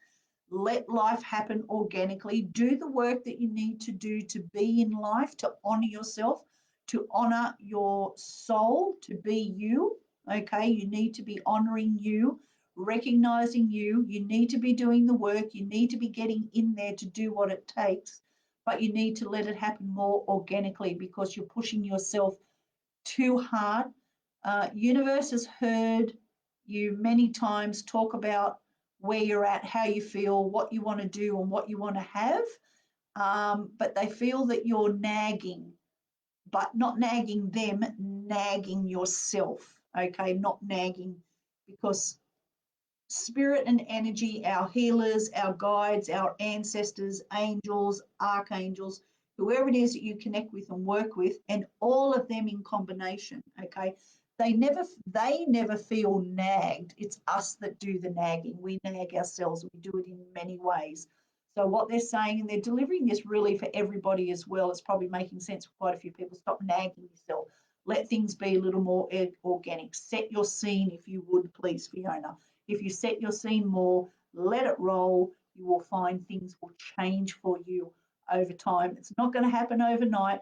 let life happen organically. Do the work that you need to do to be in life, to honor yourself, to honor your soul, to be you. Okay, you need to be honoring you, recognizing you. You need to be doing the work. You need to be getting in there to do what it takes, but you need to let it happen more organically because you're pushing yourself too hard. Universe has heard you many times talk about where you're at, how you feel, what you want to do, and what you want to have. But they feel that you're nagging, but not nagging them, nagging yourself. Okay, not nagging, because spirit and energy, our healers, our guides, our ancestors, angels, archangels, whoever it is that you connect with and work with, and all of them in combination, okay, they never feel nagged. It's us that do the nagging. We nag ourselves. We do it in many ways. So what they're saying, and they're delivering this really for everybody as well, it's probably making sense for quite a few people. Stop nagging yourself. Let things be a little more organic. Set your scene, if you would, please, Fiona. If you set your scene more, let it roll, you will find things will change for you over time. It's not going to happen overnight,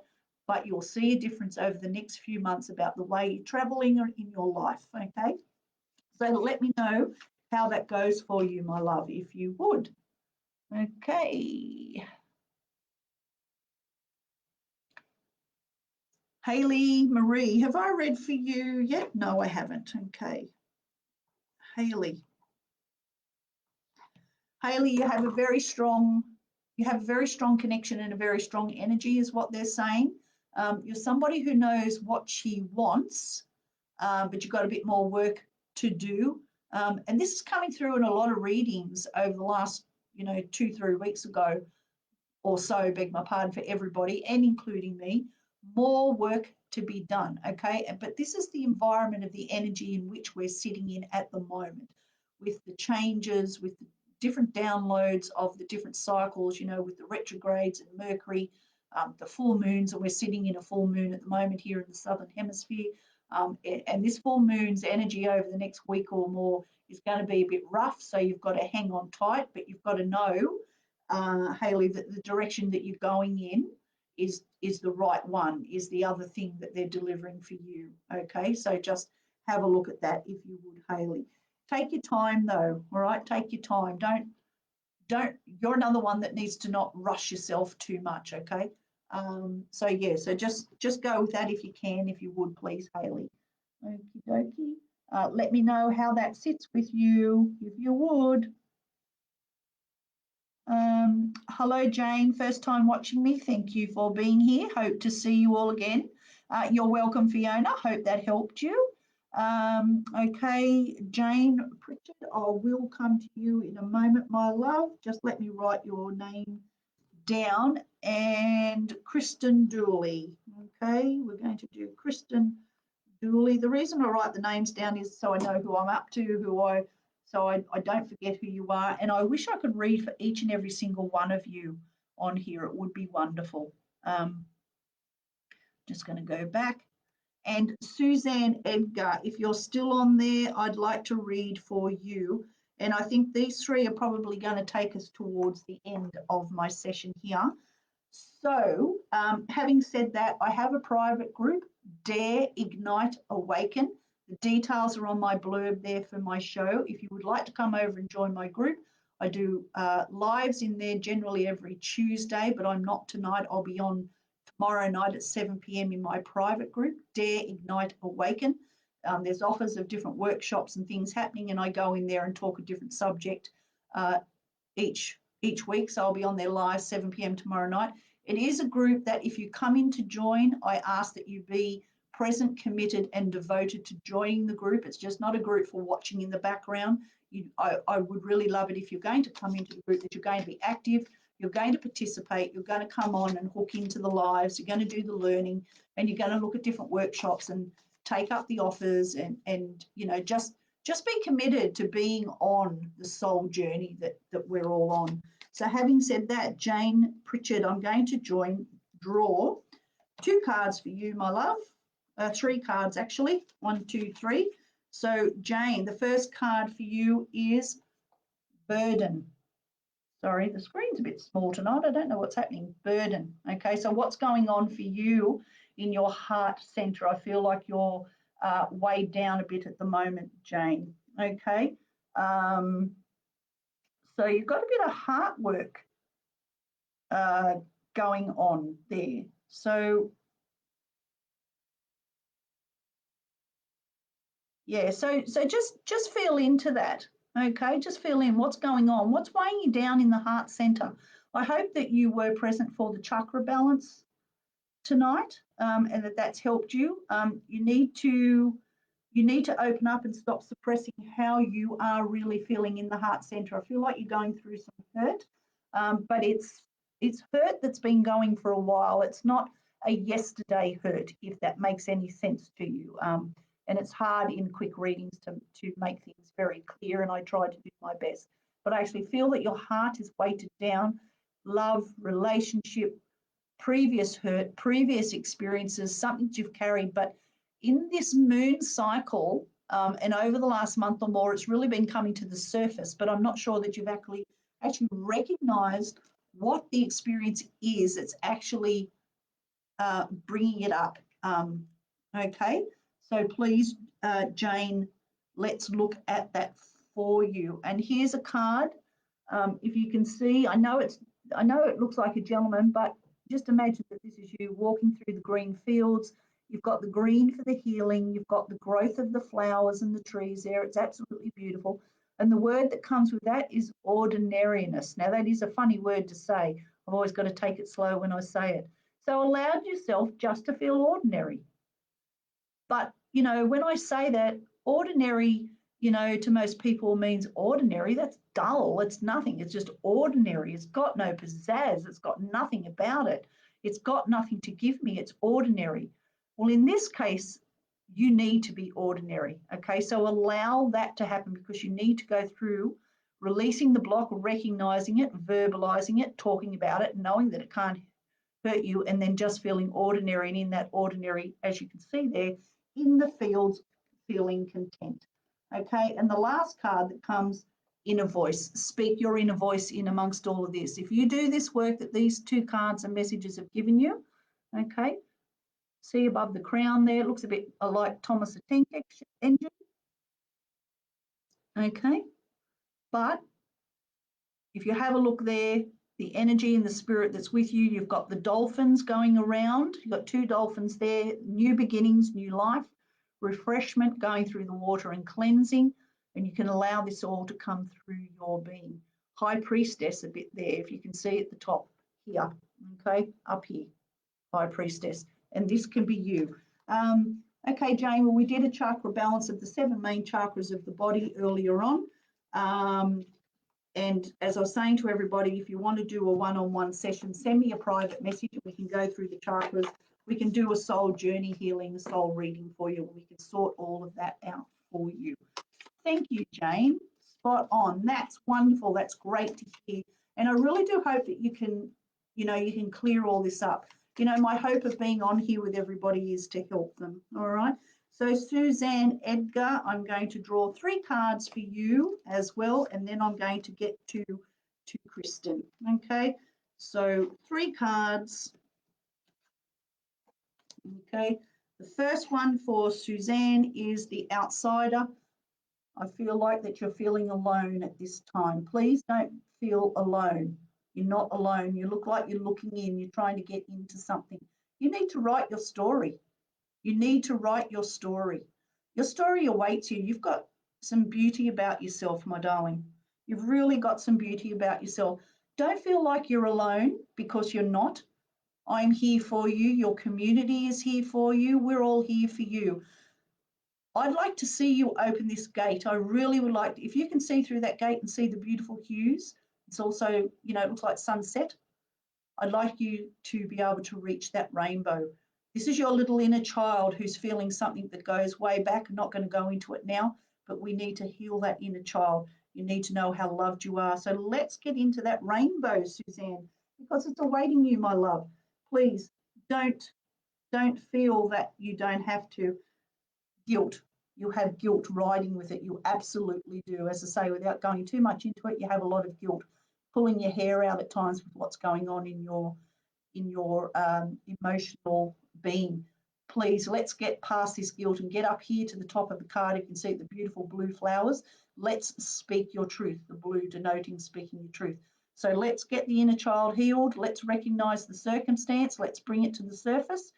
but you'll see a difference over the next few months about the way you're traveling in your life, okay? So let me know how that goes for you, my love, if you would. Okay. Haley Marie, have I read for you yet? No, I haven't. Okay. Haley, you have a very strong connection and a very strong energy, is what they're saying. You're somebody who knows what she wants, but you've got a bit more work to do. And this is coming through in a lot of readings over the last, 2-3 weeks ago or so, beg my pardon, for everybody and including me. More work to be done, okay? But this is the environment of the energy in which we're sitting in at the moment, with the changes, with the different downloads of the different cycles, with the retrogrades and Mercury, the full moons, and we're sitting in a full moon at the moment here in the Southern Hemisphere. And this full moon's energy over the next week or more is going to be a bit rough, so you've got to hang on tight, but you've got to know, Hayley, that the direction that you're going in is the right one, is the other thing that they're delivering for you. Okay, so just have a look at that if you would, Hayley. Take your time though, all right? Take your time. Don't. You're another one that needs to not rush yourself too much. Okay. So yeah. So just go with that if you can, if you would, please, Hayley. Okie dokie. Let me know how that sits with you, if you would. Hello, Jane. First time watching me. Thank you for being here. Hope to see you all again. You're welcome, Fiona. Hope that helped you. Okay, Jane Pritchard, I will come to you in a moment, my love. Just let me write your name down. And Kristen Dooley. Okay, we're going to do Kristen Dooley. The reason I write the names down is so I know who I'm up to, so I don't forget who you are. And I wish I could read for each and every single one of you on here. It would be wonderful. Just going to go back. And Suzanne Edgar, if you're still on there, I'd like to read for you. And I think these three are probably going to take us towards the end of my session here. So having said that, I have a private group, Dare, Ignite, Awaken. The details are on my blurb there for my show. If you would like to come over and join my group, I do lives in there generally every Tuesday, but I'm not tonight. I'll be on tomorrow night at 7 p.m. in my private group, Dare, Ignite, Awaken. There's offers of different workshops and things happening, and I go in there and talk a different subject each week. So I'll be on there live 7 p.m. tomorrow night. It is a group that if you come in to join, I ask that you be present, committed, and devoted to joining the group. It's just not a group for watching in the background. I would really love it if you're going to come into the group that you're going to be active, you're going to participate, you're going to come on and hook into the lives, you're going to do the learning, and you're going to look at different workshops and take up the offers and you know, just be committed to being on the soul journey that we're all on. So having said that, Jane Pritchard, I'm going to draw 2 cards for you, my love. 3 cards actually, 1, 2, 3. So Jane, the first card for you is burden. Sorry, the screen's a bit small tonight. I don't know what's happening. Burden. Okay, so what's going on for you in your heart center? I feel like you're weighed down a bit at the moment, Jane. Okay. So you've got a bit of heart work going on there. So yeah, so just feel into that. Okay, just feel in what's going on, what's weighing you down in the heart center. I hope that you were present for the chakra balance tonight, and that's helped you. You need to open up and stop suppressing how you are really feeling in the heart center. I feel like you're going through some hurt, but it's hurt that's been going for a while. It's not a yesterday hurt, if that makes any sense to you. And it's hard in quick readings to make things very clear, and I try to do my best. But I actually feel that your heart is weighted down. Love, relationship, previous hurt, previous experiences, something you've carried. But in this moon cycle, and over the last month or more, it's really been coming to the surface, but I'm not sure that you've actually recognized what the experience is. It's actually bringing it up. Okay, so please, Jane, let's look at that for you. And here's a card. If you can see, I know it looks like a gentleman, but just imagine that this is you walking through the green fields. You've got the green for the healing. You've got the growth of the flowers and the trees there. It's absolutely beautiful. And the word that comes with that is ordinariness. Now, that is a funny word to say. I've always got to take it slow when I say it. So allow yourself just to feel ordinary. But, you know, when I say that, ordinary, you know, to most people means ordinary. That's dull. It's nothing. It's just ordinary. It's got no pizzazz. It's got nothing about it. It's got nothing to give me. It's ordinary. Well, in this case, you need to be ordinary. Okay, so allow that to happen, because you need to go through releasing the block, recognizing it, verbalizing it, talking about it, knowing that it can't hurt you, and then just feeling ordinary. And in that ordinary, as you can see there, in the fields feeling content. Okay, and the last card that comes, inner voice. Speak your inner voice in amongst all of this. If you do this work that these two cards and messages have given you, okay, see above the crown there, it looks a bit like Thomas the Tank Engine. Okay, but if you have a look there, the energy and the spirit that's with you, you've got the dolphins going around. You've got two dolphins there, new beginnings, new life, refreshment going through the water and cleansing, and you can allow this all to come through your being. High Priestess a bit there, if you can see at the top here, okay, up here, High Priestess, and this can be you. Okay, Jane, well, we did a chakra balance of the 7 main chakras of the body earlier on. And as I was saying to everybody, if you want to do a one-on-one session, send me a private message and we can go through the chakras. We can do a soul journey healing, a soul reading for you. We can sort all of that out for you. Thank you, Jane. Spot on. That's wonderful. That's great to hear. And I really do hope that you can, you can clear all this up. My hope of being on here with everybody is to help them. All right. So Suzanne Edgar, I'm going to draw 3 cards for you as well, and then I'm going to get to Kristen. Okay, so 3 cards. Okay, the first one for Suzanne is the outsider. I feel like that you're feeling alone at this time. Please don't feel alone. You're not alone. You look like you're looking in. You're trying to get into something. You need to write your story. You need to write your story. Your story awaits you. You've got some beauty about yourself, my darling. You've really got some beauty about yourself. Don't feel like you're alone, because you're not. I'm here for you. Your community is here for you. We're all here for you. I'd like to see you open this gate. I really would like to, if you can see through that gate and see the beautiful hues. It's also, it looks like sunset. I'd like you to be able to reach that rainbow. This is your little inner child who's feeling something that goes way back. I'm not going to go into it now, but we need to heal that inner child. You need to know how loved you are. So let's get into that rainbow, Suzanne, because it's awaiting you, my love. Please don't feel that you don't have to. Guilt. You have guilt riding with it. You absolutely do. As I say, without going too much into it, you have a lot of guilt, pulling your hair out at times with what's going on in your emotional being. Please, let's get past this guilt and get up here to the top of the card. You can see the beautiful blue flowers. Let's speak your truth, the blue denoting speaking your truth. So let's get the inner child healed. Let's recognize the circumstance. Let's bring it to the surface.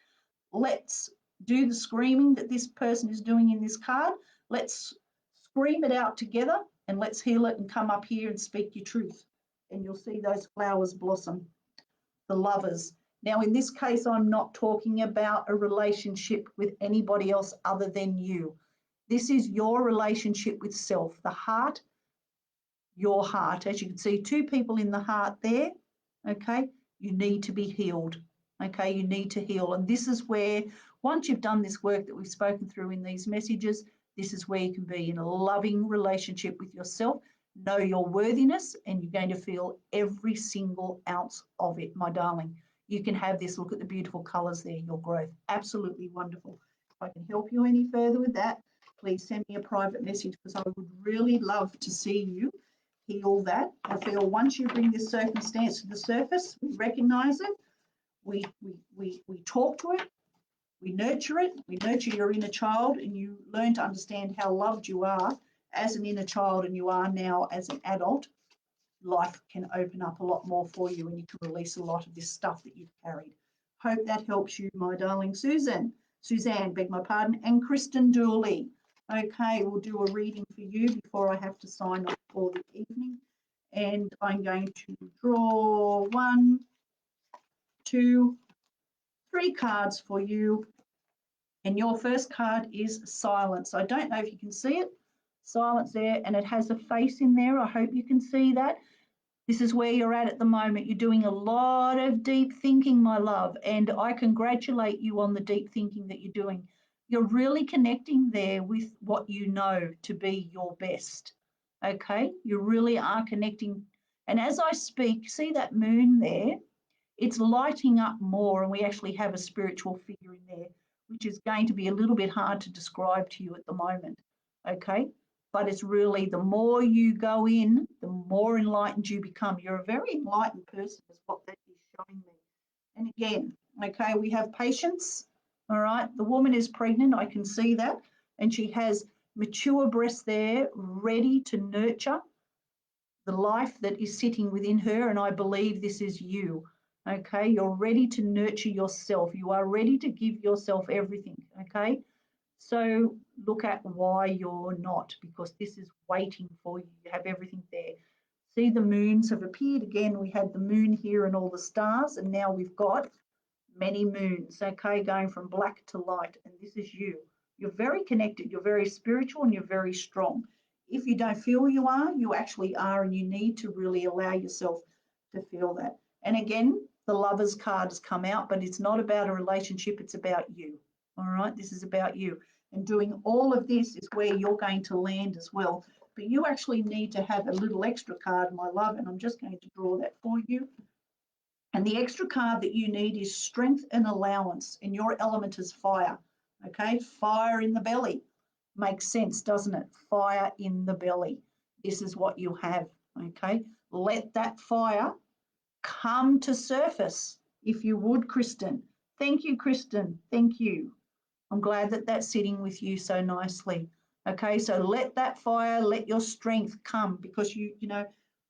Let's do the screaming that this person is doing in this card. Let's scream it out together, and let's heal it and come up here and speak your truth. And you'll see those flowers blossom. The lovers. Now, in this case, I'm not talking about a relationship with anybody else other than you. This is your relationship with self, the heart, your heart. As you can see, 2 people in the heart there, okay? You need to be healed, okay? You need to heal. And this is where, once you've done this work that we've spoken through in these messages, this is where you can be in a loving relationship with yourself, know your worthiness, and you're going to feel every single ounce of it, my darling. You can have this. Look at the beautiful colours there, your growth. Absolutely wonderful. If I can help you any further with that, please send me a private message, because I would really love to see you heal that. I feel once you bring this circumstance to the surface, we recognise it, we talk to it, we nurture it, we nurture your inner child, and you learn to understand how loved you are as an inner child and you are now as an adult. Life can open up a lot more for you, and you can release a lot of this stuff that you've carried. Hope that helps you, my darling Suzanne, beg my pardon, and Kristen Dooley. Okay, we'll do a reading for you before I have to sign off for the evening. And I'm going to draw 1, 2, 3 cards for you. And your first card is silence. I don't know if you can see it. Silence there, and it has a face in there. I hope you can see that. This is where you're at the moment. You're doing a lot of deep thinking, my love, and I congratulate you on the deep thinking that you're doing. You're really connecting there with what you know to be your best, okay? You really are connecting. And as I speak, see that moon there? It's lighting up more, and we actually have a spiritual figure in there. which is going to be a little bit hard to describe to you at the moment, okay? But it's really, the more you go in, the more enlightened you become. You're a very enlightened person is what that is showing me. And again, okay, we have patience, all right? The woman is pregnant, I can see that, and she has mature breasts there ready to nurture the life that is sitting within her, and I believe this is you, okay? You're ready to nurture yourself. You are ready to give yourself everything, okay? So look at why you're not, because this is waiting for you. You have everything there. See, the moons have appeared again. We had the moon here and all the stars, and now we've got many moons, okay, going from black to light, and this is you. You're very connected, you're very spiritual, and you're very strong. If you don't feel you are, you actually are, and you need to really allow yourself to feel that. And again, the Lovers card has come out, but it's not about a relationship, it's about you. All right, this is about you. And doing all of this is where you're going to land as well. But you actually need to have a little extra card, my love, and I'm just going to draw that for you. And the extra card that you need is strength and allowance, and your element is fire. Okay, fire in the belly. Makes sense, doesn't it? Fire in the belly. This is what you have. Okay, let that fire come to surface, if you would, Kristen. Thank you, Kristen. Thank you. I'm glad that that's sitting with you so nicely. Okay, so let that fire, let your strength come, because you know,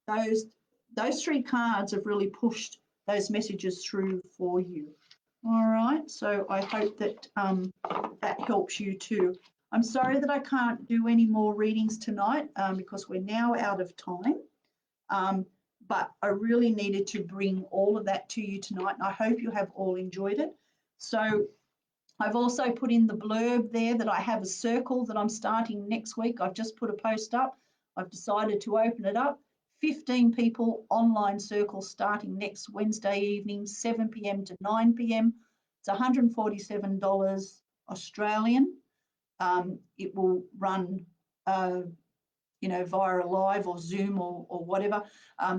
those three cards have really pushed those messages through for you. All right, so I hope that that helps you too. I'm sorry that I can't do any more readings tonight because we're now out of time. But I really needed to bring all of that to you tonight, and I hope you have all enjoyed it. So I've also put in the blurb there that I have a circle that I'm starting next week. I've just put a post up. I've decided to open it up. 15 people online circle starting next Wednesday evening, 7 p.m. to 9 p.m. It's $147 Australian. It will run you know, via a live or Zoom or whatever.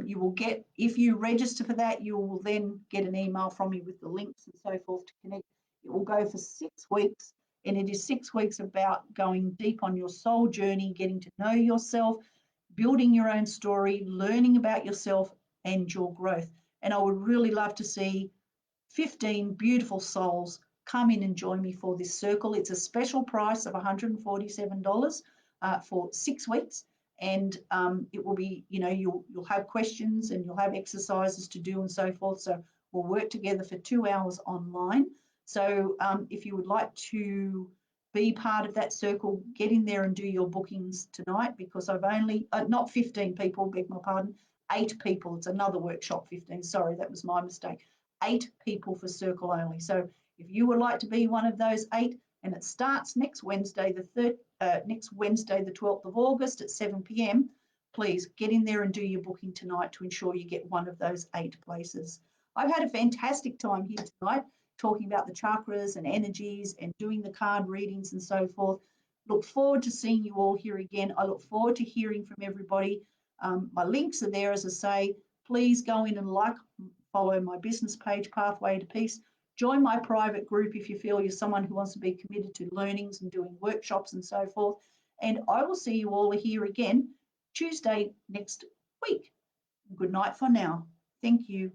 You will get, if you register for that, you will then get an email from me with the links and so forth to connect. It will go for 6 weeks, and it is 6 weeks about going deep on your soul journey, getting to know yourself, building your own story, learning about yourself and your growth. And I would really love to see 15 beautiful souls come in and join me for this circle. It's a special price of $147 for 6 weeks, and it will be, you know, you'll have questions and you'll have exercises to do and so forth. So we'll work together for 2 hours online. So if you would like to be part of that circle, get in there and do your bookings tonight, because I've only, not 15 people, beg my pardon, 8 people. It's another workshop, 15. Sorry, that was my mistake. 8 people for circle only. So if you would like to be one of those 8, and it starts next Wednesday, the 12th of August at 7 p.m, please get in there and do your booking tonight to ensure you get one of those 8 places. I've had a fantastic time here tonight talking about the chakras and energies and doing the card readings and so forth. Look forward to seeing you all here again. I look forward to hearing from everybody. My links are there, as I say. Please go in and follow my business page, Pathway to Peace. Join my private group if you feel you're someone who wants to be committed to learnings and doing workshops and so forth. And I will see you all here again Tuesday next week. Good night for now. Thank you.